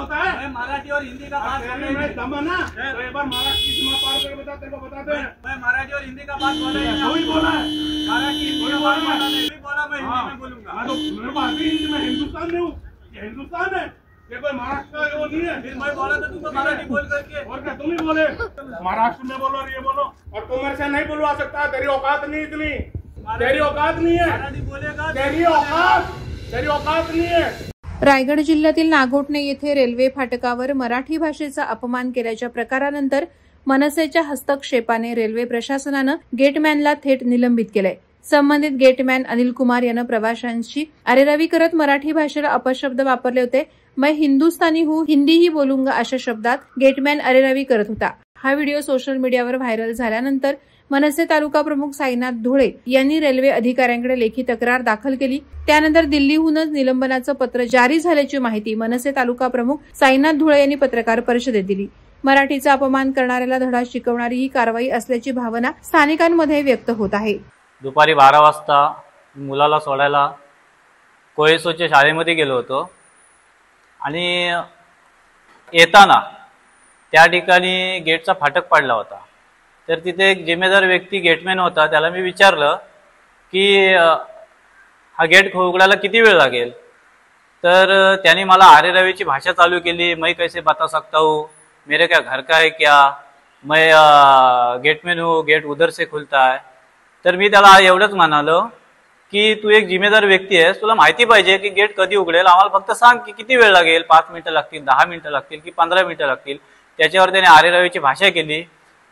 होता है? मैं मराठी और हिंदी का बात कर रहा हूँ। दम है ना तो एक बार महाराष्ट्र की सीमा पार करके बता, तेरे को बताते हैं। मैं मराठी और हिंदी का बात बोल रहा हूँ। कोई बोला है मराठी हिंदी का बात बोला नहीं, बोला मैं हिंदी में बोलूंगा। तो मेरे को आती हिंदी में, हिंदुस्तान में हूँ, ये हिंदुस्तान है, ये कोई महाराष्ट्र का वो नहीं है। फिर मैं बोला तो तुमको मराठी बोल करके, और क्या तुम ही बोले महाराष्ट्र में बोलो और ये बोलो, और तुम मेरे से नहीं बुलवा सकता, तेरी औकात नहीं इतनी, तेरी औकात नहीं है, मराठी बोलेगा, तेरी औकात नहीं है। रायगड जिल्ह्यातील नागोठणे येथे रेल्वे फाटकावर मराठी भाषेचा अपमान केल्याच्या प्रकारानंतर मनसेच्या हस्तक्षेपाने रेल्वे प्रशासनानं गेटमॅनला थेट निलंबित केलंय। संबंधित गेटमॅन अनिल कुमार यानं प्रवाशांशी अरेरावी करत मराठी भाषेला अपशब्द वापरले होते। मैं हिंदुस्तानी हूँ, हिंदी ही बोलूंगा अशा शब्दात गेटमॅन अरेरावी करत होता। हा व्हिडिओ सोशल मीडियावर व्हायरल झाल्यानंतर मनसे तालुका प्रमुख साईनाथ धुळे यांनी रेल्वे अधिकाऱ्यांकडे लेखी तक्रार दाखल केली। त्यानंतर दिल्लीहूनच निलंबनाचं पत्र जारी झाल्याची माहिती मनसे तालुका प्रमुख साईनाथ धुळे यांनी पत्रकार परिषदेत दिली। मराठीचा अपमान करणाऱ्याला धडा शिकवणारी ही कारवाई असल्याची भावना स्थानिकांमध्ये व्यक्त होत आहे। दुपारी 12 वाजता मुलाला सोडायला कोळेसोच्या शाळेमध्ये गेलो होतो आणि येताना त्या ठिकाणी गेटचा फाटक पडला होता। तर तिथे एक जिम्मेदार व्यक्ती गेटमॅन होता, त्याला मी विचारलं की हा गेट उघडायला किती वेळ लागेल। तर त्याने मला आरेरावीची भाषा चालू केली। मैं कैसे बता सकता हूँ, मेरे क्या घर का है क्या, मैं गेटमैन हूँ, गेट उधर से खुलता है। तर मी त्याला एवढंच म्हणालो की तू एक जिम्मेदार व्यक्ती आहेस, तुला माहिती पाहिजे की गेट कधी उघडेल, आम्हाला फक्त सांग की किती वेळ लागेल, 5 मिनिटं लागतील, 10 मिनिटं लागतील की 15 मिनिटं लागतील। त्याच्यावर त्याने आरेरावीची भाषा केली।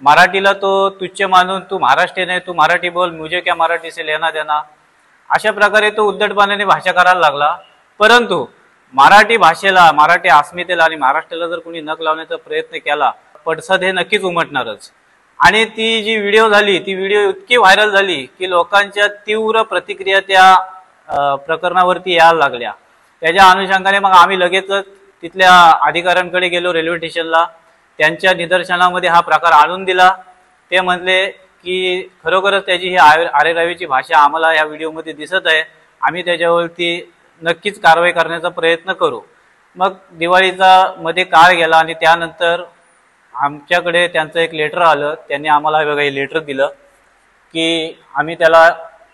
मराठीला तो तुच्छ मानून तू महाराष्ट्रीयन आहे, तू मराठी बोल, मुझे क्या मराठी से लेना देना, अशा प्रकारे तो उद्धटपणाने भाषा करायला लागला। परंतु मराठी भाषेला, मराठी अस्मितेला आणि महाराष्ट्राला जर कोणी नख लावण्याचा प्रयत्न केला पडसाद हे नक्कीच उमटणारच। आणि ती जी व्हिडिओ झाली, ती व्हिडिओ इतकी व्हायरल झाली की लोकांच्या तीव्र प्रतिक्रिया त्या प्रकरणावरती यायला लागल्या। त्याच्या अनुषंगाने मग आम्ही लगेचच तिथल्या अधिकाऱ्यांकडे गेलो रेल्वे स्टेशनला, त्यांच्या निदर्शनामध्ये हा प्रकार आणून दिला। ते म्हणले की खरोखरच त्याची ही आरेरावीची भाषा आम्हाला या व्हिडिओमध्ये दिसत आहे, आम्ही त्याच्यावरती नक्कीच कारवाई करण्याचा प्रयत्न करू। मग दिवाळीचा मध्ये काळ गेला आणि त्यानंतर आमच्याकडे त्यांचं एक लेटर आलं, त्यांनी आम्हाला वेगळं लेटर दिलं की आम्ही त्याला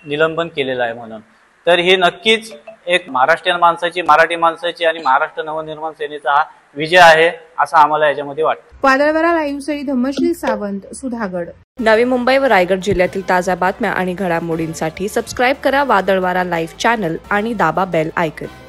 निलंबन केलेलं आहे म्हणून। तर ही नक्कीच एक महाराष्ट्रीयन माणसाची, मराठी माणसाची आणि महाराष्ट्र नवनिर्माण सेनेचा हा विजय आहे असं आम्हाला याच्यामध्ये वाटतं। वादळवारा लाईव्हसाठी धम्मश्री सावंत, सुधागड। नवी मुंबई व रायगड जिल्ह्यातील ताज्या बातम्या आणि घडामोडींसाठी सबस्क्राईब करा वादळवारा लाईव्ह चॅनल आणि दाबा बेल आयकॉन।